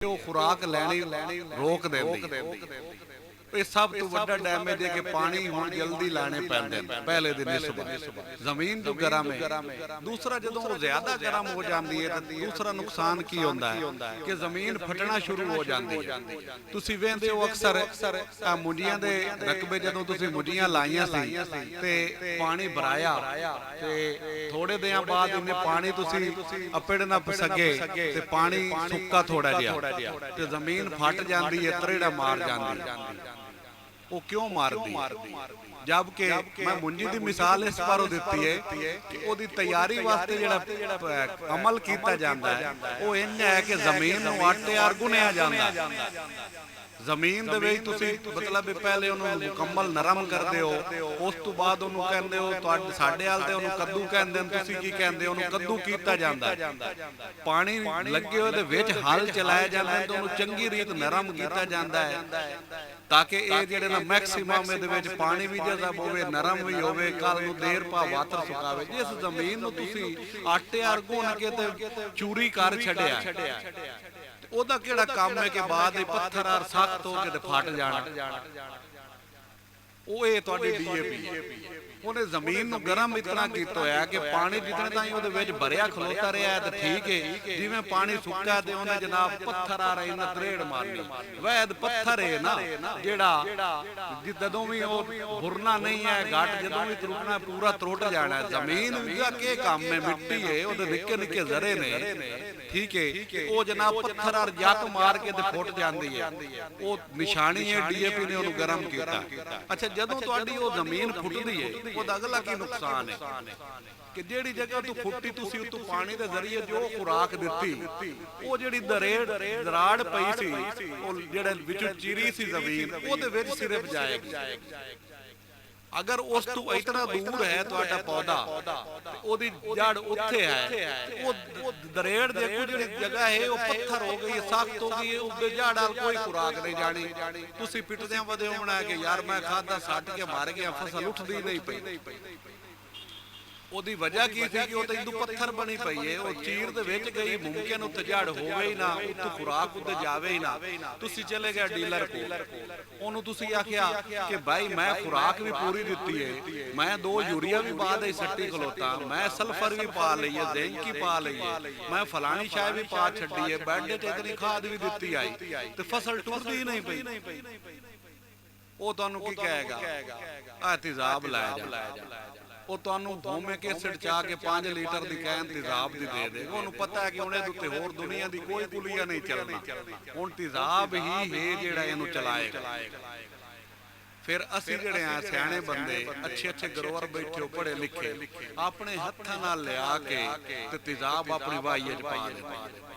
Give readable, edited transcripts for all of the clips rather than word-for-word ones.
ਉਹ ਖੁਰਾਕ ਲੈਣੀ ਰੋਕ ਦਿੰਦੀ ਹੈ। ਇਹ ਸਭ ਤੋਂ ਵੱਡਾ ਡੈਮੇਜ ਹੈ ਕਿ ਪਾਣੀ ਹੁਣ ਜਲਦੀ ਲਾਣੇ ਪੈਂਦੇ ਨੇ ਪਹਿਲੇ ਦਿਨ ਨਿਸਬਤ। ਜ਼ਮੀਨ ਜੋ ਗਰਮ ਹੈ, ਦੂਸਰਾ ਜਦੋਂ ਉਹ ਜ਼ਿਆਦਾ ਗਰਮ ਹੋ ਜਾਂਦੀ ਹੈ ਤਾਂ ਦੂਸਰਾ ਨੁਕਸਾਨ ਕੀ ਹੁੰਦਾ ਹੈ ਕਿ ਜ਼ਮੀਨ ਫਟਣਾ ਸ਼ੁਰੂ ਹੋ ਜਾਂਦੀ ਹੈ। ਤੁਸੀਂ ਵੇਖਦੇ ਹੋ ਅਕਸਰ ਮੁੰਜੀਆਂ ਦੇ ਰਕਬੇ ਜਦੋਂ ਤੁਸੀਂ ਮੁੰਜੀਆਂ ਲਾਈਆਂ ਸੀ ਤੇ ਪਾਣੀ ਭਰਾਇਆ ਤੇ ਥੋੜੇ ਦਿਨਾਂ ਬਾਅਦ ਇਹਨੇ ਪਾਣੀ ਤੁਸੀਂ ਅਪੜ ਨਾ ਸਕੇ ਤੇ ਪਾਣੀ ਸੁੱਕਾ ਥੋੜਾ ਜਿਹਾ ਤੇ ਜ਼ਮੀਨ ਫਟ ਜਾਂਦੀ ਹੈ, ਤਰੇੜਾ ਮਾਰ ਜਾਂਦੀ ਹੈ। ਉਹ ਕਿਉਂ ਮਾਰਦੀ ਜਦਕਿ ਮੈਂ ਮੁੰਜੀ ਦੀ ਮਿਸਾਲ ਇਸ ਬਾਰੋਂ ਦਿੱਤੀ ਹੈ ਕਿ ਉਹਦੀ ਤਿਆਰੀ ਵਾਸਤੇ ਜਿਹੜਾ ਅਮਲ ਕੀਤਾ ਜਾਂਦਾ ਹੈ ਉਹ ਇੰਨਾ ਹੈ ਕਿ ਜ਼ਮੀਨ ਨੂੰ ਆਟੇ ਆਰ ਗੁੰਨਿਆ ਜਾਂਦਾ। ਜ਼ਮੀਨ ਦੇ ਵਿੱਚ ਤੁਸੀਂ ਮਤਲਬ ਪਹਿਲੇ ਉਹਨੂੰ ਮੁਕੰਮਲ ਨਰਮ ਕਰਦੇ ਹੋ, ਉਸ ਤੋਂ ਬਾਅਦ ਉਹਨੂੰ ਕਹਿੰਦੇ ਹੋ ਤੁਹਾਡੇ ਸਾਡੇ ਹਾਲ ਤੇ ਉਹਨੂੰ ਕੱਦੂ ਕਹਿੰਦੇ ਨੇ, ਤੁਸੀਂ ਕੀ ਕਹਿੰਦੇ ਹੋ? ਉਹਨੂੰ ਕੱਦੂ ਕੀਤਾ ਜਾਂਦਾ। ਪਾਣੀ ਲੱਗੇ ਹੋਏ ਦੇ ਵਿੱਚ ਹਲ ਚਲਾਇਆ ਜਾਂਦਾ ਤੇ ਉਹਨੂੰ ਚੰਗੀ ਰੀਤ ਨਰਮ ਕੀਤਾ ਜਾਂਦਾ ਹੈ ਤਾਂ ਕਿ ਇਹ ਜਿਹੜੇ ਨਾ ਮੈਕਸਿਮਮ ਇਹਦੇ ਵਿੱਚ ਪਾਣੀ ਵੀ ਜਜ਼ਬ ਹੋਵੇ, ਨਰਮ ਵੀ ਹੋਵੇ, ਕੱਲ ਨੂੰ ਦੇਰ ਪਾ ਵਾਤਰ ਸੁਕਾਵੇ। ਜਿਸ ਜ਼ਮੀਨ ਨੂੰ ਤੁਸੀਂ ਆਟੇ ਆਰ ਗੁੰਨ ਕੇ ਤੇ ਚੂਰੀ ਕਰ ਛੱਡਿਆ ਉਹਦਾ ਕਿਹੜਾ ਕੰਮ ਹੈ ਕਿ ਬਾਅਦ ਦੇ ਪੱਥਰ ਆਰ ਸਖਤ ਹੋ ਕੇ ਤੇ ਫਟ ਜਾਣਾ। ਉਹ ਇਹ ਤੁਹਾਡੀ ਡੀਏਪੀ ਉਹਨੇ ਜ਼ਮੀਨ ਨੂੰ ਗਰਮ ਇਤਨਾ ਕੀਤਾ ਹੋਇਆ ਕਿ ਪਾਣੀ ਜਿਤਨੇ ਤਾਈਂ ਉਹਦੇ ਵਿੱਚ ਭਰਿਆ ਖਲੋਤਾ ਰਿਹਾ ਤੇ ਠੀਕ ਹੈ, ਜਿਵੇਂ ਪਾਣੀ ਸੁੱਕਾ ਤੇ ਉਹਨੇ ਜਨਾਬ ਪੱਥਰ ਆ ਰਹੇ ਨਾ ਤਰੇੜ ਮਾਰਨੀ। ਵੈਦ ਪੱਥਰ ਹੈ ਨਾ ਜਿਹੜਾ ਜਦੋਂ ਵੀ ਉਹ ਭੁਰਨਾ ਨਹੀਂ ਹੈ ਘਟ, ਜਦੋਂ ਵੀ ਤਰੁਕਣਾ ਪੂਰਾ ਤਰੁੱਟ ਜਾਣਾ। ਜ਼ਮੀਨ ਦਾ ਕੀ ਕੰਮ ਹੈ? ਮਿੱਟੀ ਹੈ, ਉਹਦੇ ਨਿੱਕੇ ਨਿੱਕੇ ਜ਼ਰੇ ਨੇ, ਠੀਕ ਹੈ, ਉਹ ਜਨਾਬ ਪੱਥਰ ਆਰ ਜੱਟ ਮਾਰ ਕੇ ਤੇ ਫੁੱਟ ਜਾਂਦੀ ਹੈ। ਉਹ ਨਿਸ਼ਾਨੀ ਹੈ ਡੀਏਪੀ ਨੇ ਉਹਨੂੰ ਗਰਮ ਕੀਤਾ। ਅੱਛਾ, ਜਦੋਂ ਤੁਹਾਡੀ ਉਹ ਜ਼ਮੀਨ ਫੁੱਟਦੀ ਹੈ ਉਹਦਾ ਅਗਲਾ ਕੀ ਨੁਕਸਾਨ ਹੈ ਕਿ ਜਿਹੜੀ ਜਗ੍ਹਾ ਤੋਂ ਫੁੱਟੀ ਤੁਸੀਂ ਉਤੋਂ ਪਾਣੀ ਦੇ ਜ਼ਰੀਏ ਜੋ ਖੁਰਾਕ ਦਿੱਤੀ ਉਹ ਜਿਹੜੀ ਦਰਾੜ ਪਈ ਸੀ, ਉਹ ਜਿਹੜੇ ਵਿੱਚੋਂ ਚੀਰੀ ਸੀ ਜ਼ਮੀਨ ਉਹਦੇ ਵਿੱਚ ਸਿਰਫ ਜਾਏਗੀ। ਅਗਰ ਉਸ ਤੋਂ ਇਤਨਾ ਦੂਰ ਹੈ ਤੁਹਾਡਾ ਪੌਦਾ, ਉਹਦੀ ਜੜ ਉੱਥੇ ਹੈ, ਉਹ ਦਰੇੜ ਦੇ ਅੱਗੋਂ ਜਿਹੜੀ ਜਗ੍ਹਾ ਹੈ ਉਹ ਪੱਥਰ ਹੋ ਗਈ, ਸਖਤ ਹੋ ਗਈ, ਉਹਦੇ ਜੜ ਨਾਲ ਕੋਈ ਖੁਰਾਕ ਨਹੀਂ ਜਾਣੀ। ਤੁਸੀਂ ਪਿੱਟਦਿਆਂ ਵਧਿਓ ਬਣਾ ਕੇ ਯਾਰ ਮੈਂ ਖਾਦਾ ਸੱਟ ਕੇ ਮਾਰ ਗਿਆ, ਫਸਲ ਉੱਠਦੀ ਨਹੀਂ ਪਈ। ਉਹਦੀ ਵਜ੍ਹਾ ਕੀ ਸੀ ਕਿ ਉਹ ਤਾਂ ਇੰਦੂ ਪੱਥਰ ਬਣੀ ਪਈ ਹੈ, ਉਹ ਚੀਰ ਦੇ ਵਿੱਚ ਗਈ, ਮੁਮਕਿਨ ਉੱਤੇ ਜੜ ਹੋਵੇ ਹੀ ਨਾ, ਉੱਤੇ ਖੁਰਾਕ ਉੱਤੇ ਜਾਵੇ ਹੀ ਨਾ। ਤੁਸੀਂ ਚਲੇ ਗਏ ਡੀਲਰ ਕੋਲ, ਉਹਨੂੰ ਤੁਸੀਂ ਆਖਿਆ ਕਿ ਭਾਈ ਮੈਂ ਖੁਰਾਕ ਵੀ ਪੂਰੀ ਦਿੱਤੀ ਹੈ, ਮੈਂ 2 ਯੂਰੀਆ ਵੀ ਪਾ ਦੇ ਸੱਟੀ ਖਲੋਤਾ, ਮੈਂ ਸਲਫਰ ਵੀ ਪਾ ਲਈ ਹੈ, ਜ਼ਿੰਕ ਹੀ ਪਾ ਲਈ ਹੈ, ਮੈਂ ਫਲਾਣੀ ਸ਼ਾਇ ਵੀ ਪਾ ਛੱਡੀ ਹੈ, ਬੈੱਡ ਤੇ ਇਤਨੀ ਖਾਦ ਵੀ ਦਿੱਤੀ ਆਈ ਤੇ ਫਸਲ ਟੁੱਟਦੀ ਨਹੀਂ ਪਈ। ਉਹ ਤੁਹਾਨੂੰ ਕੀ ਕਹੇਗਾ? ਆ ਤੇਜ਼ਾਬ ਲਾਇਆ ਜਾ। ਉਹ ਤੁਹਾਨੂੰ ਹੋਮਿਕ ਐਸਿਡ ਚਾ ਕੇ 5 ਲੀਟਰ ਦੀ ਕੈਨ ਤੇਜ਼ਾਬ ਦੀ ਦੇ ਦੇਗਾ। ਉਹਨੂੰ ਪਤਾ ਹੈ ਕਿ ਉਹਨੇ ਉੱਤੇ ਹੋਰ ਦੁਨੀਆ ਦੀ ਕੋਈ ਕੁਲੀਆ ਨਹੀਂ ਚੱਲਣੀ, ਹੁਣ ਤੇਜ਼ਾਬ ਹੀ ਹੈ ਜਿਹੜਾ ਇਹਨੂੰ ਚਲਾਏਗਾ। ਫਿਰ ਅਸੀਂ ਜਿਹੜੇ ਆ ਸਿਆਣੇ ਬੰਦੇ, ਅੱਛੇ ਗਰੋਵਰ ਬੈਠੇ ਹੋ, ਪੜ੍ਹੇ ਲਿਖੇ, ਆਪਣੇ ਹੱਥਾਂ ਨਾਲ ਲਿਆ ਕੇ ਤੇ ਤੇਜ਼ਾਬ ਆਪਣੀ ਵਾਹੀਏ 'ਚ ਪਾ ਦਿੰਦੇ।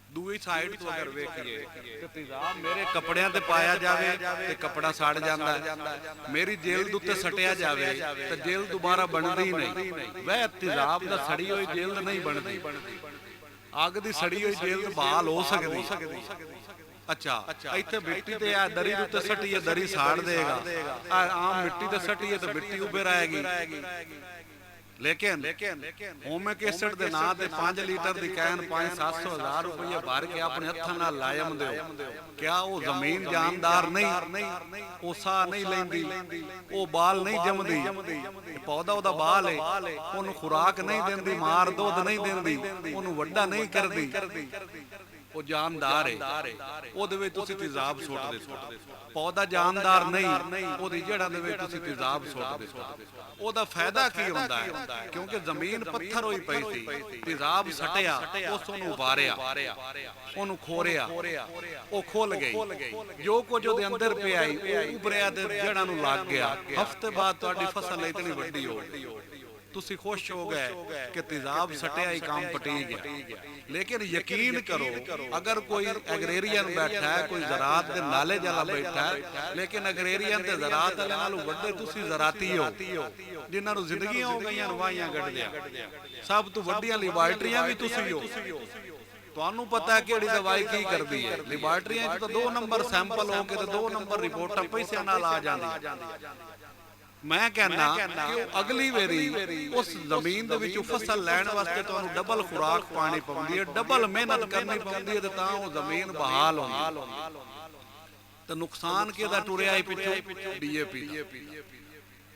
ਦੂਜੀ ਸਾਈਡ ਤੋਂ ਅਗਰ ਵੇਖੀਏ ਤੇ ਤੇਜ਼ਾਬ ਮੇਰੇ ਕੱਪੜਿਆਂ ਤੇ ਪਾਇਆ ਜਾਵੇ ਤੇ ਕੱਪੜਾ ਸੜ ਜਾਂਦਾ, ਮੇਰੀ ਜੇਲਦ ਉੱਤੇ ਸਟਿਆ ਜਾਵੇ ਤੇ ਜੇਲਦ ਦੁਬਾਰਾ ਬਣਦੀ ਨਹੀਂ। ਵਹ ਤੇਜ਼ਾਬ ਦਾ ਸੜੀ ਹੋਈ ਜੇਲਦ ਨਹੀਂ ਬਣਦੀ, ਅੱਗ ਦੀ ਸੜੀ ਹੋਈ ਜੇਲਦ ਬਹਾਲ ਹੋ ਸਕਦੀ। ਅੱਛਾ, ਇੱਥੇ ਮਿੱਟੀ ਤੇ ਆ ਦਰੀ ਦੇ ਉੱਤੇ ਸੱਟੀਏ, ਦਰੀ ਸਾੜ ਦੇਗਾ, ਆਮ ਮਿੱਟੀ ਤੇ ਸੱਟੀਏ ਤੇ ਮਿੱਟੀ ਉੱਭਰ ਆਏਗੀ। ਲੇਕਿਨ ਹੋਮਿਕ ਐਸਿਡ ਦੇ ਨਾਂ ਤੇ 5 ਲੀਟਰ ਦੀ ਕੈਨ 500-700 ਹਜ਼ਾਰ ਰੁਪਏ ਭਰ ਕੇ ਆਪਣੇ ਹੱਥਾਂ ਨਾਲ ਲਾਇਮ ਦਿਓ। ਕਿਆ ਉਹ ਜ਼ਮੀਨ ਜਾਨਦਾਰ ਨਹੀਂ? ਉਹ ਸਾਹ ਨਹੀਂ ਲੈਂਦੀ, ਉਹ ਬਾਲ ਨਹੀਂ ਜੰਮਦੀ, ਪੌਦਾ ਉਹਦਾ ਬਾਲ ਹੈ, ਉਹਨੂੰ ਖੁਰਾਕ ਨਹੀਂ ਦਿੰਦੀ, ਮਾਰ ਦੁੱਧ ਨਹੀਂ ਦਿੰਦੀ, ਉਹਨੂੰ ਵੱਡਾ ਨਹੀਂ ਕਰਦੀ, ਉਹ ਜਾਨਦਾਰ ਹੈ। ਉਹਦੇ ਵਿੱਚ ਤੁਸੀਂ ਤੇਜ਼ਾਬ ਸੁੱਟ ਦਿੱਤਾ। ਪੌਦਾ ਜਾਨਦਾਰ ਨਹੀਂ, ਉਹਦੀ ਜੜ੍ਹਾਂ ਦੇ ਵਿੱਚ ਤੁਸੀਂ ਤੇਜ਼ਾਬ ਸੁੱਟ ਦਿੱਤਾ। ਉਹਦਾ ਫਾਇਦਾ ਕੀ ਹੁੰਦਾ ਹੈ? ਕਿਉਂਕਿ ਜ਼ਮੀਨ ਪੱਥਰ ਹੋਈ ਪਈ ਸੀ, ਤੇਜ਼ਾਬ ਸਟਿਆ, ਉਸ ਨੂੰ ਉਭਾਰਿਆ, ਉਹਨੂੰ ਖੋਰਿਆ, ਉਹ ਖੁੱਲ ਗਈ। ਜੋ ਕੁਝ ਉਹਦੇ ਅੰਦਰ ਪਿਆ ਉਹ ਉਭਰਿਆ ਤੇ ਜੜ੍ਹਾਂ ਨੂੰ ਲੱਗ ਗਿਆ। ਹਫ਼ਤੇ ਬਾਅਦ ਤੁਹਾਡੀ ਫਸਲ ਇਤਨੀ ਵੱਡੀ ਹੋ ਗਈ, ਤੁਸੀਂ ਖੁਸ਼ ਹੋ ਗਏ ਕਿ ਤੇਜ਼ਾਬ ਸਟਿਆ ਹੀ ਕੰਮ ਪਟੀ ਗਿਆ। ਲੇਕਿਨ ਯਕੀਨ ਕਰੋ, ਅਗਰ ਕੋਈ ਐਗਰੇਰੀਅਨ ਬੈਠਾ ਹੈ, ਕੋਈ ਜ਼ਰਾਤ ਦੇ ਨਾਲੇ ਜਲਾ ਬੈਠਾ ਹੈ, ਲੇਕਿਨ ਐਗਰੇਰੀਅਨ ਤੇ ਜ਼ਰਾਤ ਵਾਲੇ ਨਾਲੋਂ ਵੱਡੇ ਤੁਸੀਂ ਜ਼ਰਾਤੀ ਹੋ, ਜਿਨ੍ਹਾਂ ਨੂੰ ਜ਼ਿੰਦਗੀਆਂ ਹੋ ਗਈਆਂ ਵਾਹੀਆਂ ਗੱਡਦਿਆਂ। ਸਭ ਤੋਂ ਵੱਡੀਆਂ ਲੈਬਾਰਟਰੀਆਂ ਵੀ ਤੁਸੀਂ ਹੋ। ਤੁਹਾਨੂੰ ਪਤਾ ਹੈ ਕਿਹੜੀ ਦਵਾਈ ਕੀ ਕਰਦੀ ਹੈ। ਲੈਬਾਰਟਰੀਆਂ 'ਚ ਤਾਂ 2 ਨੰਬਰ ਸੈਂਪਲ ਹੋ ਕੇ ਤੇ 2 ਨੰਬਰ ਰਿਪੋਰਟਾਂ ਪੈਸਿਆਂ ਨਾਲ ਆ ਜਾਂਦੀਆਂ। मैं कहना कि अगली वेरी उस जमीन दे विचों फसल लैण वास्ते तुहानूं डबल खुराक पानी पौंदी है, डबल मेहनत करनी पौंदी है, तां वो जमीन बहाल होंदी। तो नुकसान किहदा टुरिया ही पिछों DAP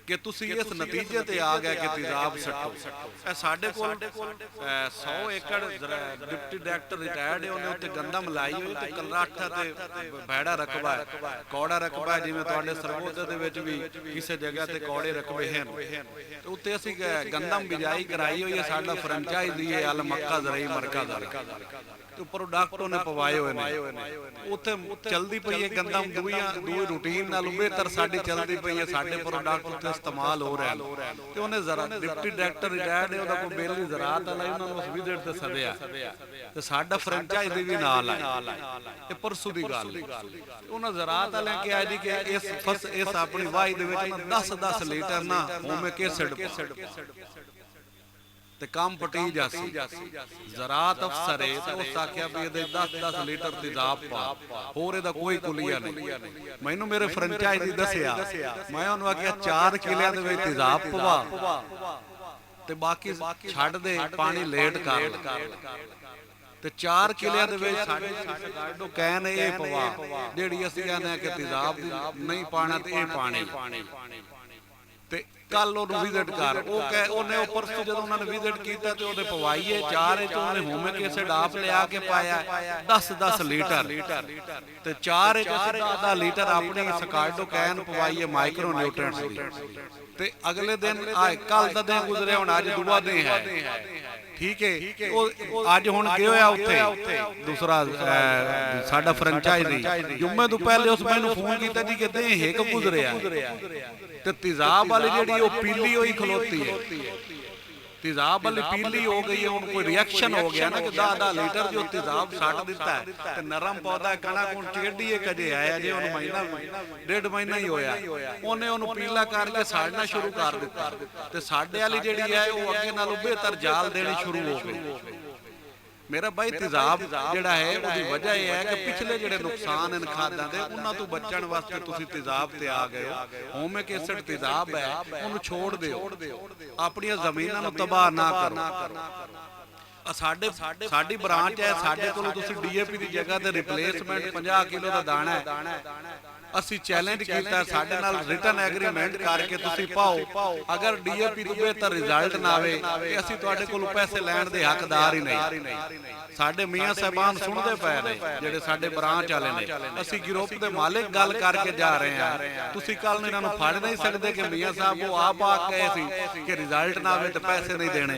कि तुसी इस नतीजे ते आ गए कि तेजाब सट्टो। साडे कोल 100 एकड़ डिप्टी डायरैक्टर रिटायर्ड है, उन्हें उत्ते गंदम लाई हुई ते कलराठा ते भैड़ा रकबा है, कौड़ा रकबा है, जिवें तुहाडे सरवोदे दे विच भी किसी जगह ते कौड़े रकबे हैं। ते उत्ते असीं गंदम बिजाई कराई हुई है, साडा फ्रेंचाइजी है अल मक्का ज़रई मरकज़ ते प्रोडक्ट उन्हें पवाए हुए ने, उत्थे चलदी पई है गंदम दूई रूटीन नाल बेहतर साडी चलदी पई है, साडे प्रोडक्ट उत्थे इस्तेमाल हो रहे हैं। ते उन्हें जरा डिप्टी डायरैक्टर रिटायर्ड है, उहदा कोई बेली ज़राअत वाला उन्हां नूं उस विजिट ते सद्दिया ते साडा फ्रेंचाइजी भी नाल है। ये परसों दी गल है, उन्हां ज़राअत वाले कहा जी कि इस अपनी वाही दे विच ना 10-10 लीटर ना होमिक एसिड ते काम पटी जासी। ज़राअत अफसर है ते उस आख्या भी इहदे 10-10 लीटर तेजाब पा, होर इहदा कोई कुलिया नहीं। मैनूं मेरे फ्रेंचाइजी दसिया, मैं उहनूं आख्या 4 किलियां दे विच तेजाब पवा ते बाकी छड्ड दे, पानी लेट कर ते 4 किलियां दे विच साडे गाडो कैन ये पवा, जेहड़ी असीं कहने कि तेजाब नहीं पाना ते ये पानी ते कल उन्होंने विजिट कर, उन्हें परसों जो उन्होंने विजिट किया तो वो पवाई 4 उन्हें होमिक एसिड आप लिया के पाया 10-10 लीटर ते 4 10 लीटर अपनी सकार्डो कैन पवाई है माइक्रो न्यूट्रेंट्स दी। ते अगले दिन कल दा दिन गुजरे, हुण अज दूआ दिन है, ठीक है। अज हुण गए होया उत्थे दूसरा साडा फ्रेंचाइजी जुम्मे तो पहले उस मैनूं फोन कीता जी कि दिन हिक गुजरिया ते तेजाब वाली जिहड़ी वो पीली होई खलोती है, तेजाब वाली पीली हो गई है, उनको रिएक्शन हो गया ना कि 10-10 लीटर जो तेजाब सट दिता है ते नरम पौधा कणक हुण टेढ़ी है, कजे आया जे उन्हें महीना 1.5 महीना ही होया, उन्हें उन्होंने पीला करके साड़ना शुरू कर दिता ते साडे वाली जिहड़ी है वो अगे नालों बेहतर जाल देनी शुरू हो गई। मेरा भाई तेजाब जिहड़ा है उसकी वजह यह है कि पिछले जिहड़े नुकसान इन खादां दे उन्हां तो बचण वास्ते तुसीं तेजाब ते आ गए हो। होमिक एसिड तेजाब है, उन्हें छोड़ दिओ, अपनी जमीनां नूं तबाह ना करो। साडी ब्रांच है, साडे कोलों तुसीं DAP की जगह ते रिप्लेसमेंट 50 किलो का दाना है, असी चैलेंज किया, साडे नाल रिटन एग्रीमेंट करके तुसीं पाओ, अगर DAP तो बेहतर रिजल्ट ना आवे ते असीं तुहाडे कोलों पैसे लैण दे हकदार ही नहीं। साडे मियां साहबान सुनदे पए ने जिहड़े साडे ब्रांच वाले ने, असीं ग्रुप दे मालिक गल करके जा रहे हैं, तुसीं कल इन्हां नूं फड़ नहीं सकदे कि मियां साहब वो आप आ गए सी कि रिजल्ट ना आवे ते पैसे नहीं देने।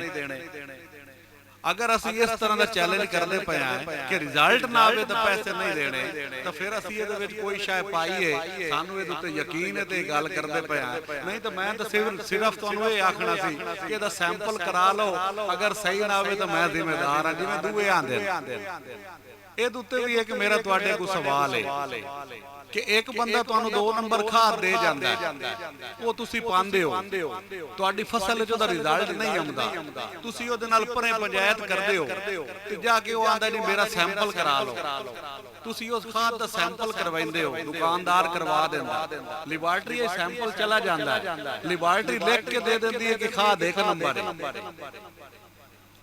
अगर असी इस तरह का चैलेंज करते पे हैं कि रिजल्ट ना आवे तो पैसे नहीं देने, तो फिर असी इहदे विच कोई शाय पाईए, सानू इहदे उत्ते यकीन है ते गल करते पे हैं। नहीं तो मैं तो सिर्फ तुहानू ये आखना सी कि इहदा सैंपल करा लो, अगर सही ना आवे तो मैं जिम्मेदार हां, जिवें दूए आंदे इहदे उत्ते भी एक मेरा तुहाडे कोल सवाल है कि एक बंदा तुहानू 2 नंबर खाद दे जांदा है, वो तुसी पांदे हो, तुहाडी फसल च ओहदा रिजल्ट नहीं आउंदा, तुसी ओहदे नाल परे पंचायत करदे हो ते जाके वो आंदा जी मेरा सैंपल करा लो, तुसी उस खाद दा सैंपल करवाइंदे हो, दुकानदार करवा देंदा, लैबोरेटरी सैंपल चला जांदा है, लैबोरेटरी लिख के दे देंदी है कि खाद 1 नंबर है,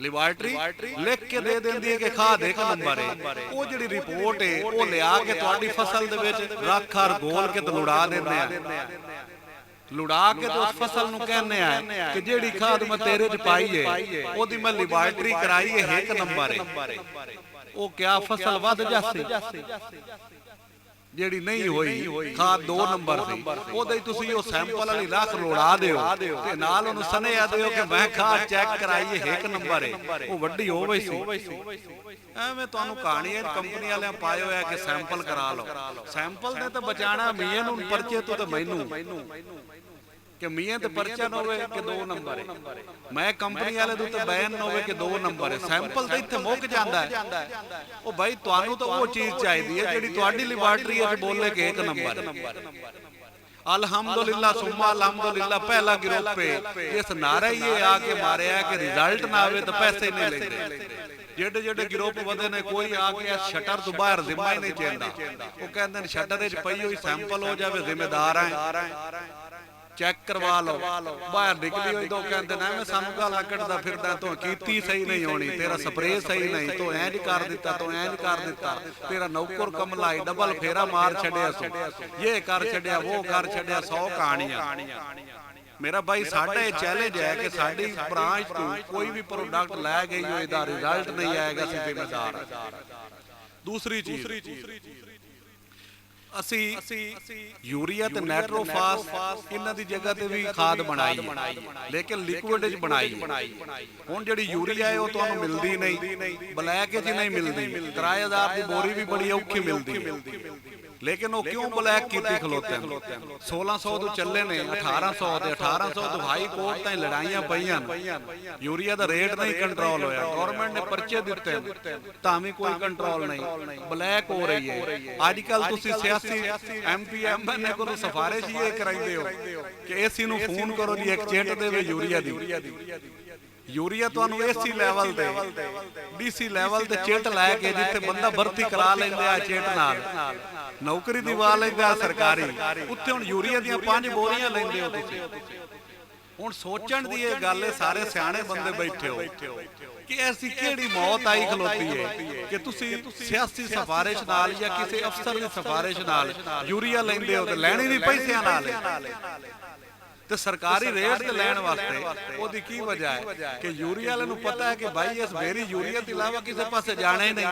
लैबोरेटरी लिख के दे देंदी है कि खाद 1 नंबर है, वो जिहड़ी रिपोर्ट है वो लिया के तुहाडी फसल दे विच रख हर गोल के ते लुड़ा दिंदे आ, लुड़ा के तो उस फसल नूं कहने आ कि जिहड़ी खाद मैं तेरे च पाई है ओदी मैं लैबोरेटरी कराई है 1 नंबर है, वो क्या फसल वध जासी ਜਿਹੜੀ ਨਹੀਂ ਹੋਈ ਖਾਦ 2 ਨੰਬਰ ਦੀ, ਉਹਦੇ ਤੁਸੀਂ ਉਹ ਸੈਂਪਲ ਵਾਲੀ ਲੱਖ ਲੋੜਾ ਦਿਓ ਤੇ ਨਾਲ ਉਹਨੂੰ ਸਨੇਹਾ ਦਿਓ ਕਿ ਮੈਂ ਖਾਦ ਚੈੱਕ ਕਰਾਈ ਹੈ 1 ਨੰਬਰ ਹੈ, ਉਹ ਵੱਡੀ ਹੋਵੇ ਸੀ। ਐਵੇਂ ਤੁਹਾਨੂੰ ਕਹਾਣੀ ਹੈ ਕੰਪਨੀ ਵਾਲਿਆਂ ਪਾਏ ਹੋਇਆ ਕਿ ਸੈਂਪਲ ਕਰਾ ਲਓ, ਸੈਂਪਲ ਨੇ ਤਾਂ ਬਚਾਣਾ ਮੀਆਂ ਨੂੰ ਪਰਚੇ ਤੋਂ ਤੇ ਮੈਨੂੰ कि मियां ते परचा ना होवे कि 2 नंबर है, मैं कंपनी वाले दे ते बयान ना होवे कि 2 नंबर है, सैंपल तो इत्थे मुक जांदा है। ओ भाई तुहानू तो वो चीज चाहिदी है जेहड़ी तुहाडी लैबोरेटरी च बोले कि 1 नंबर है। अल्हम्दुलिल्लाह सुम्मा अल्हम्दुलिल्लाह पहला ग्रुप है इस नारा ही आके मारिया कि रिजल्ट ना आवे तो पैसे नहीं लेंदे। जेडे जेडे ग्रुप वधे ने कोई आके शटर तो बाहर जिम्मा ही नहीं चेंदा, वो कहंदे ने शटर विच पई होई सैंपल हो जावे जिम्मेदार है। ਚੈੱਕ ਕਰਵਾ ਲਓ। ਬਾਹਰ ਨਿਕਲੀ ਹੋਈ ਤਾਂ ਕਹਿੰਦੇ ਨਾ ਮੈਂ ਸਾਨੂੰ ਗਾਲਾਂ ਕੱਢਦਾ ਫਿਰਦਾ, ਤੂੰ ਕੀਤੀ ਸਹੀ ਨਹੀਂ ਹੋਣੀ, ਤੇਰਾ ਸਪਰੇਅ ਸਹੀ ਨਹੀਂ, ਤੂੰ ਇੰਜ ਕਰ ਦਿੱਤਾ, ਤੂੰ ਇੰਜ ਕਰ ਦਿੱਤਾ, ਤੇਰਾ ਨੌਕਰ ਕਮਲਾਈ ਡਬਲ ਫੇਰਾ ਮਾਰ ਛੱਡਿਆ, ਇਹ ਕਰ ਛੱਡਿਆ, ਉਹ ਕਰ ਛੱਡਿਆ, 100 ਕਹਾਣੀਆਂ। ਮੇਰਾ ਭਾਈ ਸਾਡਾ ਇਹ ਚੈਲੰਜ ਹੈ ਕਿ ਸਾਡੀ ਬ੍ਰਾਂਚ ਤੋਂ ਕੋਈ ਵੀ ਪ੍ਰੋਡਕਟ ਲੈ ਗਈ ਹੋਏ ਦਾ ਰਿਜ਼ਲਟ ਨਹੀਂ ਆਏਗਾ, ਅਸੀਂ ਜ਼ਿੰਮੇਦਾਰ ਹਾਂ। ਦੂਸਰੀ ਚੀਜ਼, ਅਸੀਂ ਯੂਰੀਆ ਤੇ ਨਾਈਟ੍ਰੋਫਾਸ ਇਹਨਾਂ ਦੀ ਜਗ੍ਹਾ ਤੇ ਵੀ ਖਾਦ ਬਣਾਈ, ਲੇਕਿਨ ਲਿਕੁਇਡ ਵਿੱਚ ਬਣਾਈ। ਹੁਣ ਜਿਹੜੀ ਯੂਰੀਆ ਹੈ ਉਹ ਤੁਹਾਨੂੰ ਮਿਲਦੀ ਨਹੀਂ, ਬਲੈਕ ਚ ਨਹੀਂ ਮਿਲਦੀ, ਕਿਰਾਏਦਾਰ ਦੀ ਬੋਰੀ ਵੀ ਬੜੀ ਔਖੀ ਮਿਲਦੀ, ਲੇਕਿਨ ਉਹ ਕਿਉਂ ਬਲੈਕ ਕੀਤੀ ਖਲੋਤੇ ਨੇ? 1600 ਤੋਂ ਚੱਲੇ ਨੇ 1800 ਤੇ 1800 ਤੋਂ ਹਾਈ ਕੋਰਟ ਤਾਈਂ ਲੜਾਈਆਂ ਪਈਆਂ। ਯੂਰੀਆ ਦਾ ਰੇਟ ਨਹੀਂ ਕੰਟਰੋਲ ਹੋਇਆ, ਗਵਰਨਮੈਂਟ ਨੇ ਪਰਚੇ ਦਿੱਤੇ ਤਾਂ ਵੀ ਕੋਈ ਕੰਟਰੋਲ ਨਹੀਂ, ਬਲੈਕ ਹੋ ਰਹੀ ਹੈ। ਅੱਜ ਕੱਲ ਤੁਸੀਂ ਸਿਆਸੀ MP MLA ਕੋਲੋਂ ਸਿਫਾਰਿਸ਼ ਇਹ ਕਰਾਈਦੇ ਹੋ ਕਿ ਏਸੀ ਨੂੰ ਫੋਨ ਕਰੋ ਜੀ ਇੱਕ ਚਿੱਟ ਦੇਵੇ ਯੂਰੀਆ ਦੀ। ਯੂਰੀਆ ਤੁਹਾਨੂੰ AC ਲੈਵਲ ਤੇ DC ਲੈਵਲ ਤੇ ਚਿੱਟ ਲੈ ਕੇ ਜਿੱਥੇ ਬੰਦਾ ਭਰਤੀ ਕਰਾ ਲੈਂਦਾ ਆ ਚਿੱਟ ਨਾਲ, ਨੌਕਰੀ ਦਿਵਾ ਲੈਂਦਾ ਸਰਕਾਰੀ, ਉੱਥੇ ਹੁਣ ਯੂਰੀਆ ਦੀਆਂ 5 ਬੋਰੀਆਂ ਲੈਂਦੇ ਹੋ ਤੁਸੀਂ। ਹੁਣ ਸੋਚਣ ਦੀ ਇਹ ਗੱਲ ਹੈ, ਸਾਰੇ ਸਿਆਣੇ ਬੰਦੇ ਬੈਠੇ ਹੋ ਕਿ ਐਸੀ ਕਿਹੜੀ ਮੌਤ ਆਈ ਖਲੋਤੀ ਹੈ ਕਿ ਤੁਸੀਂ ਸਿਆਸੀ ਸਿਫਾਰਿਸ਼ ਨਾਲ ਜਾਂ ਕਿਸੇ ਅਫਸਰ ਦੀ ਸਿਫਾਰਿਸ਼ ਨਾਲ ਯੂਰੀਆ ਲੈਂਦੇ ਹੋ, ਤੇ ਲੈਣੀ ਵੀ ਪੈਸਿਆਂ ਨਾਲ ਤੇ ਸਰਕਾਰੀ ਰੇਟ ਤੇ ਲੈਣ ਵਾਸਤੇ। ਉਹਦੀ ਕੀ ਵਜ੍ਹਾ ਹੈ ਕਿ ਯੂਰੀਆ ਵਾਲੇ ਨੂੰ ਪਤਾ ਹੈ ਕਿ ਭਾਈ ਇਸ ਮੇਰੀ ਯੂਰੀਆ ਤੋਂ ਇਲਾਵਾ ਕਿਸੇ ਪਾਸੇ ਜਾਣਾ ਹੀ ਨਹੀਂ।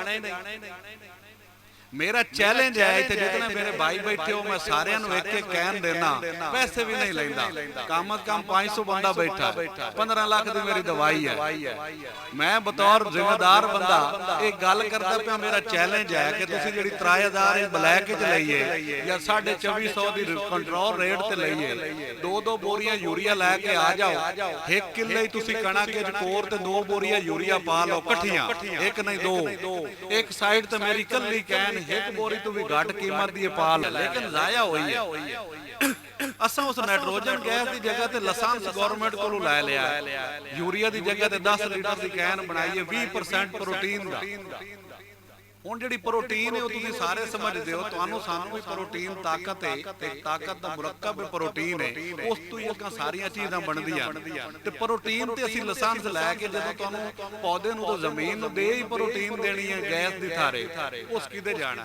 मेरा चैलेंज है इतने जितने मेरे भाई बैठे हो मैं सारे एक एक कैन देना, पैसे भी नहीं लेंदा, कम अज कम 500 बंदा बैठा, 15 लाख की मेरी दवाई है। मैं बतौर जिम्मेदार बंदा एक गल करता पिया, मेरा चैलेंज है कि तुसीं जिहड़ी 3000 ब्लैक च लईए या 2450 की कंट्रोल रेट ते लईए, 2-2 बोरियां यूरिया लैके आ जाओ, 1 किले तुसीं कणक च कोर ते 2 बोरियां यूरिया पा लो कट्ठियां, एक नहीं दो, एक साइड ते मेरी कल्ली कैन एक बोरी तो भी घट कीमत दी पा ले, लेकिन जाया हुई है। असा उस नाइट्रोजन गैस की जगह ते लाइसेंस गवर्नमेंट को लै लिया, यूरिया की जगह ते 10 लीटर की कैन बनाई है 20% प्रोटीन दा। ਹੁਣ ਜਿਹੜੀ ਪ੍ਰੋਟੀਨ ਹੈ ਉਹ ਤੁਸੀਂ ਸਾਰੇ ਸਮਝਦੇ ਹੋ, ਤੁਹਾਨੂੰ ਸਾਨੂੰ ਵੀ ਪ੍ਰੋਟੀਨ ਤਾਕਤ ਹੈ ਤੇ ਤਾਕਤ ਦਾ ਮੁਰੱਕਬ ਹੈ ਪ੍ਰੋਟੀਨ ਹੈ, ਉਸ ਤੋਂ ਹੀ ਅੱਗਾ ਸਾਰੀਆਂ ਚੀਜ਼ਾਂ ਬਣਦੀਆਂ ਤੇ ਪ੍ਰੋਟੀਨ ਤੇ ਅਸੀਂ ਲਾਇਸੈਂਸ ਲੈ ਕੇ ਜਦੋਂ ਤੁਹਾਨੂੰ ਪੌਦੇ ਨੂੰ ਤੋਂ ਜ਼ਮੀਨ ਨੂੰ ਦੇ ਹੀ ਪ੍ਰੋਟੀਨ ਦੇਣੀ ਹੈ ਗੈਸ ਦੀ ਥਾਰੇ, ਉਸ ਕਿਤੇ ਜਾਣਾ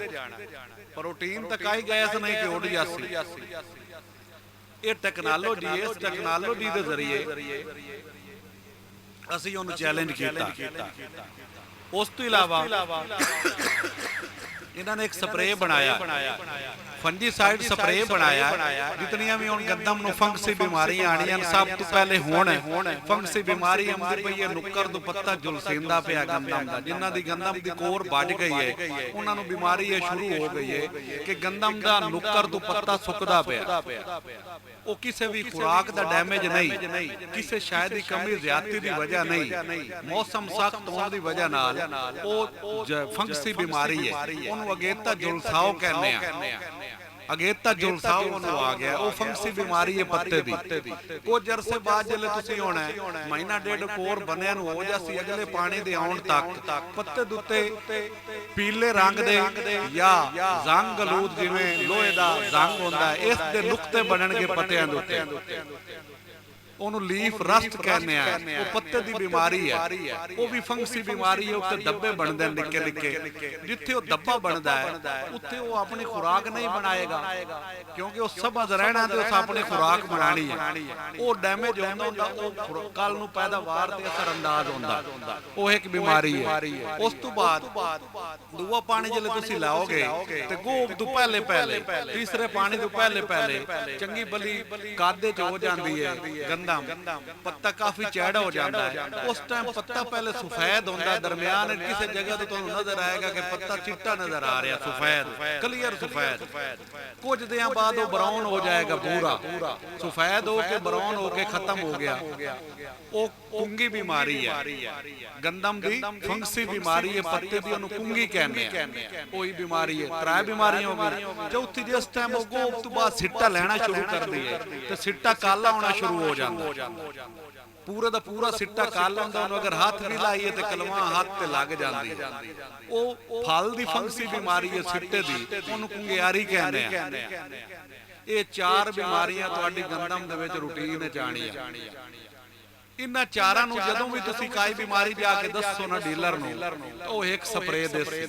ਪ੍ਰੋਟੀਨ ਤਾਂ ਕਾਈ ਗੈਸ ਨਹੀਂ ਕਿ ਉੱਡ ਜਾਸੀ। ਇਹ ਟੈਕਨੋਲੋਜੀ, ਇਸ ਟੈਕਨੋਲੋਜੀ ਦੇ ਜ਼ਰੀਏ ਅਸੀਂ ਉਹਨੂੰ ਚੈਲੰਜ ਕੀਤਾ। ਉਸ ਤੋਂ ਇਲਾਵਾ ਇਹਨਾਂ ਨੇ ਇੱਕ ਸਪਰੇਅ ਬਣਾਇਆ, ਫੰਜੀਸਾਈਡ ਸਪਰੇਅ ਬਣਾਇਆ, ਜਿਤਨੀਆਂ ਵੀ ਹੁਣ ਗੰਦਮ ਨੂੰ ਫੰਗਸੀ ਬਿਮਾਰੀਆਂ ਆਣੀਆਂ ਸਭ ਤੋਂ ਪਹਿਲੇ ਹੁਣ ਫੰਗਸੀ ਬਿਮਾਰੀ ਆਉਂਦੀ ਪਈ ਹੈ, ਨੁੱਕਰ ਦੁਪੱਤਾ ਝੁਲਸਿੰਦਾ ਪਿਆ ਗੰਦਮ ਦਾ, ਜਿਨ੍ਹਾਂ ਦੀ ਗੰਦਮ ਦੀ ਕੋਰ ਵੱਜ ਗਈ ਹੈ ਉਹਨਾਂ ਨੂੰ ਬਿਮਾਰੀ ਇਹ ਸ਼ੁਰੂ ਹੋ ਗਈ ਹੈ ਕਿ ਗੰਦਮ ਦਾ ਨੁੱਕਰ ਦੁਪੱਤਾ ਸੁੱਕਦਾ ਪਿਆ। ਉਹ ਕਿਸੇ ਵੀ ਖੁਰਾਕ ਦਾ ਡੈਮੇਜ ਨਹੀਂ, ਕਿਸੇ ਸ਼ਾਇਦ ਦੀ ਕਮੀ ਜ਼ਿਆਦਤੀ ਦੀ ਵਜ੍ਹਾ ਨਹੀਂ, ਮੌਸਮ ਸਖਤ ਹੋਣ ਦੀ ਵਜ੍ਹਾ ਨਾਲ ਉਹ ਫੰਗਸੀ ਬਿਮਾਰੀ ਹੈ, ਉਹਨੂੰ ਅਗੇਤਾ ਝੁਲਸਾਓ ਕਹਿੰਦੇ ਆ, ਅਗੇਤਾ ਝੁਲਸਾਓ ਉਹਨੂੰ ਆ ਗਿਆ, ਉਹ ਫੰਗਸੀ ਬਿਮਾਰੀ ਹੈ ਪੱਤੇ ਦੀ। ਕੁਝ ਅਰਸੇ ਬਾਅਦ ਜਦੋਂ ਤੁਸੀਂ ਹੋਣਾ ਮਹੀਨਾ ਡੇਢ ਕੋਰ ਬਣਿਆ ਨੂੰ ਹੋ ਜਾਸੀ, ਅਗਲੇ ਪਾਣੀ ਦੇ ਆਉਣ ਤੱਕ ਪੱਤੇ ਦੇ ਉੱਤੇ ਪੀਲੇ ਰੰਗ ਦੇ ਜਾਂ ਜ਼ੰਗ ਗਲੂਦ ਜਿਵੇਂ ਲੋਹੇ ਦਾ ਜ਼ੰਗ ਹੁੰਦਾ, ਇਸ ਦੇ ਨੁਕਤੇ ਬਣਨਗੇ ਪੱਤਿਆਂ ਦੇ ਉੱਤੇ, ਉਹਨੂੰ ਲੀਫ ਰਸਟ ਕਹਿੰਦੇ ਆ। ਉਹ ਪੱਤੇ ਦੀ ਬਿਮਾਰੀ ਹੈ, ਉਹ ਵੀ ਫੰਗਸੀ ਬਿਮਾਰੀ ਹੈ। ਉੱਤੇ ਧੱਬੇ ਬਣਦੇ ਨੇ ਨਿੱਕੇ ਨਿੱਕੇ, ਜਿੱਥੇ ਉਹ ਧੱਬਾ ਬਣਦਾ ਹੈ ਉੱਥੇ ਉਹ ਆਪਣੀ ਖੁਰਾਕ ਨਹੀਂ ਬਣਾਏਗਾ, ਕਿਉਂਕਿ ਉਹ ਸਬਜ਼ ਰਹਿਣਾ ਤੇ ਉਸ ਆਪਣੀ ਖੁਰਾਕ ਬਣਾਣੀ ਹੈ। ਉਹ ਡੈਮੇਜ ਹੁੰਦਾ, ਉਹ ਕੱਲ ਨੂੰ ਪੈਦਾਵਾਰ ਤੇ ਅਸਰ ਅੰਦਾਜ਼ ਹੁੰਦਾ, ਉਹ ਇੱਕ ਬਿਮਾਰੀ ਹੈ। ਉਸ ਤੋਂ ਬਾਅਦ ਦੂਆ ਪਾਣੀ ਜਦੋਂ ਤੁਸੀਂ ਲਾਓਗੇ ਤੇ ਗੋਬ ਤੋਂ ਪਹਿਲੇ ਤੀਸਰੇ ਪਾਣੀ ਤੋਂ ਪਹਿਲੇ ਚੰਗੀ ਬਲੀ ਕਾਦੇ ਚ ਹੋ ਜਾਂਦੀ ਹੈ, पत्ता काफी चौड़ा हो जाता है। उस टाइम पत्ता पहले सफेद होता है, दरम्यान किसी जगह तो नजर आएगा कि पत्ता चिट्टा नजर आ रहा, सफेद क्लियर सफेद, कुछ दिन बाद वो ब्राउन हो जाएगा, पूरा सफेद होके ब्राउन होके खत्म हो गया। वो कुंगी बीमारी है, गंदम दी फंगसी बीमारी है, पत्ते दी ओनू कुंगी कहने हैं, वही बीमारी है। 3 बीमारियां हो गई। चौथी जिस टाइम वो गोब तो बाद सिट्टा लेना शुरू कर दी है तो सिट्टा काला होना शुरू हो जाता, पूरा दा पूरा सिट्टा काला होंदा, अगर हाथ भी लाइए तो कलवा हाथ ते लग जाती है। वो फल दी फंगसी बीमारी है सिट्टे दी, ओनू कुंगियारी कहने हैं। ਇਹ ਚਾਰ ਬਿਮਾਰੀਆਂ ਤੁਹਾਡੀ ਗੰਦਮ ਦੇ ਵਿੱਚ ਰੂਟੀਨ ਵਿੱਚ ਆਣੀਆਂ। ਇਹਨਾਂ ਚਾਰਾਂ ਨੂੰ ਜਦੋਂ ਵੀ ਤੁਸੀਂ ਕਾਈ ਬਿਮਾਰੀ ਜਾ ਕੇ ਦੱਸੋ ਨਾ ਡੀਲਰ ਨੂੰ, ਉਹ ਇੱਕ ਸਪਰੇ ਦੇਸੀ,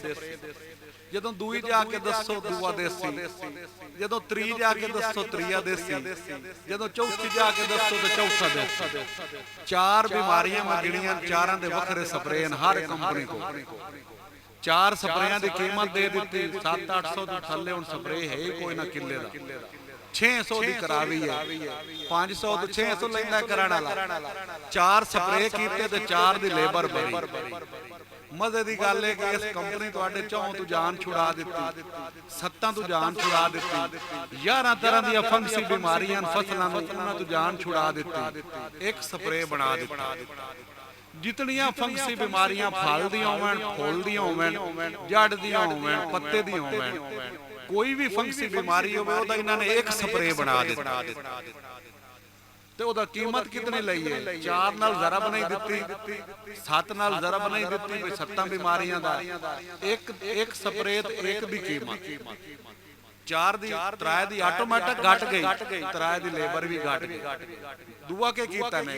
ਜਦੋਂ ਦੂਈ ਜਾ ਕੇ ਦੱਸੋ ਦੂਆ ਦੇਸੀ, ਜਦੋਂ ਤਰੀ ਜਾ ਕੇ ਦੱਸੋ ਤਰੀਆ ਦੇਸੀ, ਜਦੋਂ ਚੌਥੀ ਜਾ ਕੇ ਦੱਸੋ ਤੇ ਚੌਥਾ ਦੇਸੀ। ਚਾਰ ਬਿਮਾਰੀਆਂ ਮੈਂ ਗਿਣੀਆਂ, ਚਾਰਾਂ ਦੇ ਵੱਖਰੇ ਸਪਰੇ ਹਨ ਹਰ ਕੰਪਨੀ ਕੋਲ। ਚਾਰ ਸਪਰੇਆਂ ਦੀ ਕੀਮਤ ਦੇ ਦਿੱਤੀ 700-800 ਤੋਂ ਥੱਲੇ ਹੁਣ ਸਪਰੇ ਹੈ ਹੀ ਕੋਈ ਨਾ ਕਿੱਲੇ ਦਾ। 600 ਦੀ ਕਰਾਵੀ ਹੈ, 500 ਤੋਂ 600 ਲੈਂਦਾ ਕਰਾਣ ਵਾਲਾ। ਚਾਰ ਸਪਰੇ ਕੀਤੇ ਤੇ ਚਾਰ ਦੀ ਲੇਬਰ ਬੜੀ। ਮਜ਼ੇ ਦੀ ਗੱਲ ਹੈ ਕਿ ਇਸ ਕੰਪਨੀ ਤੁਹਾਡੇ 4 ਤੋਂ ਜਾਨ ਛੁਡਾ ਦਿੱਤੀ, 7 ਤੋਂ ਜਾਨ ਛੁਡਾ ਦਿੱਤੀ, 11 ਤਰ੍ਹਾਂ ਦੀਆਂ ਫੰਗਸੀ ਬਿਮਾਰੀਆਂ ਫਸਲਾਂ ਨੂੰ ਉਹਨਾਂ ਤੋਂ ਜਾਨ ਛੁਡਾ ਦਿੱਤੀ, ਇੱਕ ਸਪਰੇ ਬਣਾ ਦਿੱਤਾ। ਜਿਤਨੀਆਂ ਫੰਗਸੀ ਬਿਮਾਰੀਆਂ ਫਲ ਦੀਆਂ ਹੋਵਣ, ਫੁੱਲ ਦੀਆਂ ਹੋਵਣ, ਜੜ ਦੀਆਂ ਹੋਵਣ, ਪੱਤੇ ਦੀਆਂ ਹੋਵਣ, ਕੋਈ ਵੀ ਫੰਗਸੀ ਬਿਮਾਰੀ ਹੋਵੇ ਉਹਦਾ ਇਹਨਾਂ ਨੇ ਇੱਕ ਸਪਰੇ ਬਣਾ ਦਿੱਤਾ। ਤੇ ਉਹਦਾ ਕੀਮਤ ਕਿਤਨੀ ਲਈ ਹੈ? 4 ਨਾਲ ਜ਼ਰਬ ਨਹੀਂ ਦਿੱਤੀ, 7 ਨਾਲ ਜ਼ਰਬ ਨਹੀਂ ਦਿੱਤੀ, ਵੀ 7 ਬਿਮਾਰੀਆਂ ਦਾ ਇੱਕ ਸਪਰੇ ਤੇ ਇੱਕ ਦੀ ਕੀਮਤ। 4 ਦੀ ਤਰਾਏ ਦੀ ਆਟੋਮੈਟਿਕ ਘਟ ਗਈ, ਤਰਾਏ ਦੀ ਲੇਬਰ ਵੀ ਘਟ ਗਈ। दुआ के कीता ने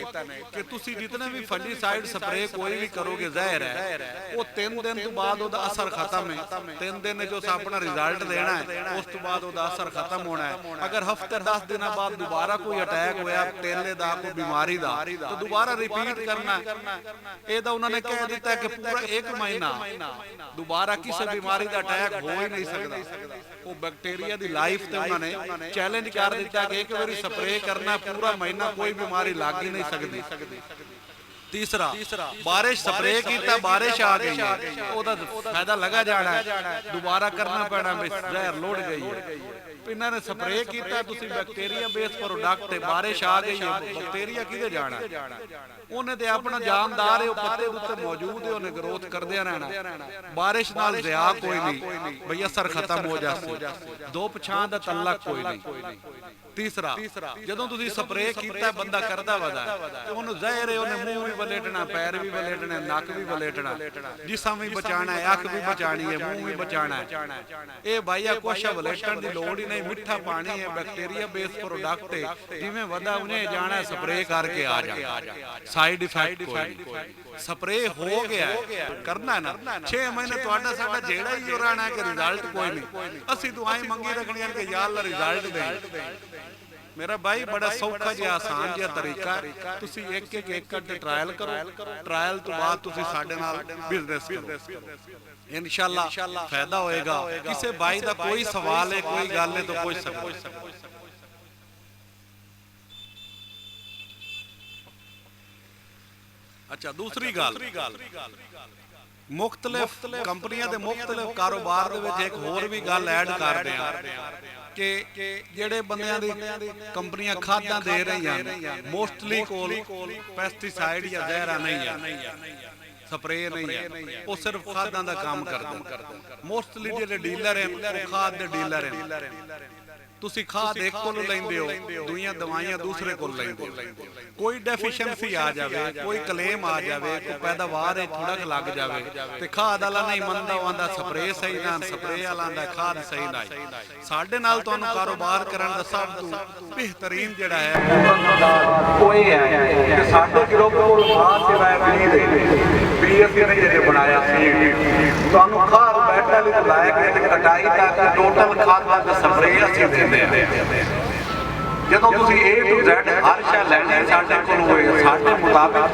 कि तुसी जितने भी फंजीसाइड स्प्रे कोई भी करोगे जहर है वो 3 दिन तो बाद उसका असर खत्म है। 3 दिन जो अपना रिजल्ट देना है उस तो बाद उसका असर खत्म होना है। अगर हफ्ते 10 दिन बाद दोबारा कोई अटैक होया तेले दा कोई बीमारी दा तो दोबारा रिपीट करना ये तो उन्होंने कह दिता कि पूरा 1 महीना दोबारा किसी बीमारी का अटैक हो ही नहीं सकता। वो बैक्टीरिया दी लाइफ ते उन्होंने चैलेंज कर दिता कि एक बार स्प्रे करना पूरा महीना कोई बीमारी लग ही नहीं सकती। तीसरा बारिश स्प्रे किया बारिश आ गई है ओदा फायदा लगा जाना दोबारा करना पैना जहर लुढ़ गई है। इन्होंने स्प्रे किया बैक्टीरिया बेस प्रोडक्ट बारिश आ गई है बैक्टीरिया किधे जाना उन्हें तो अपना जानदार है पत्ते उत्ते मौजूद है उन्हें ग्रोथ करदे रहना। बारिश नाल ज़िया कोई नहीं भई असर खत्म हो जाए दो पछाण दा तल्लक कोई नहीं। तीसरा जदों तुसीं स्प्रे कीता बंदा करदा वदा ते उन्हें ज़हर है उन्हें मुंह भी वलेटना पैर भी वलेटना नक भी वलेटना जिस्म भी बचाना है अख भी बचानी है मुंह भी बचाना है। ये भाईया कुछ वलेटन की लोड़ ही नहीं मिठा पानी है बैक्टीरिया बेस प्रोडक्ट है जिवें वदा उन्हें जाना स्प्रे करके आ जा साइड इफेक्ट कोई स्प्रे हो गया करना ना 6 महीने तुहाडा साडा जेड़ा ही हो रहना है कि रिजल्ट कोई नहीं असीं तो आई मंगी रखनी है कि या अल्लाह रिजल्ट दे। मेरा भाई बड़ा सौखा जिहा आसान जिहा तरीका तुसीं एक एकड़ ते ट्रायल करो ट्रायल तो बाद तुसीं साडे नाल बिजनेस करो इंशाअल्लाह फायदा होएगा। किसी भाई दा कोई सवाल है कोई गल है तो पूछ सकते। अच्छा दूसरी गल मुख्तलिफ कंपनियां दे मुख्तलिफ कारोबार दे विच एक होर भी गल ऐड कर दें कि जेड़े बंदियां दी कंपनियां खादां दे रही हैं मोस्टली कोल पेस्टिसाइड या जहरा नहीं है स्प्रे नहीं है वो सिर्फ खादां दा काम करदे। मोस्टली जेड़े डीलर हैं वो खाद दे डीलर हैं तुसी खाद एक कोल लैंदे हो दुइयां दवाइयां दूसरे कोल लैंदे हो कोई डेफिशिएंसी आ जावे कोई क्लेम आ जावे कोई पैदावार थोड़ा लग जावे ते खाद वाला नहीं मनदा आंदा स्प्रे सही ना स्प्रे वाला आंदा खाद सही ना। साडे नाल तुहानू कारोबार करन दा सब तो बेहतरीन जेड़ा है ओए है कि साडे ग्रुप कोल खाद सिवाय नहीं दे बीएससी ने जे बनाया सी तुहानू खाद बैठा ले लाया के कटाई तक टोटल खाद दा स्प्रे ਅਸੀਂ ਦਿੰਦੇ ਜਦੋਂ ਤੁਸੀਂ A to Z ਹਰ ਸ਼ੈ ਲੈਣੀ ਸਾਡੇ ਕੋਲ ਹੋਏ ਸਾਡੇ ਮੁਤਾਬਿਕ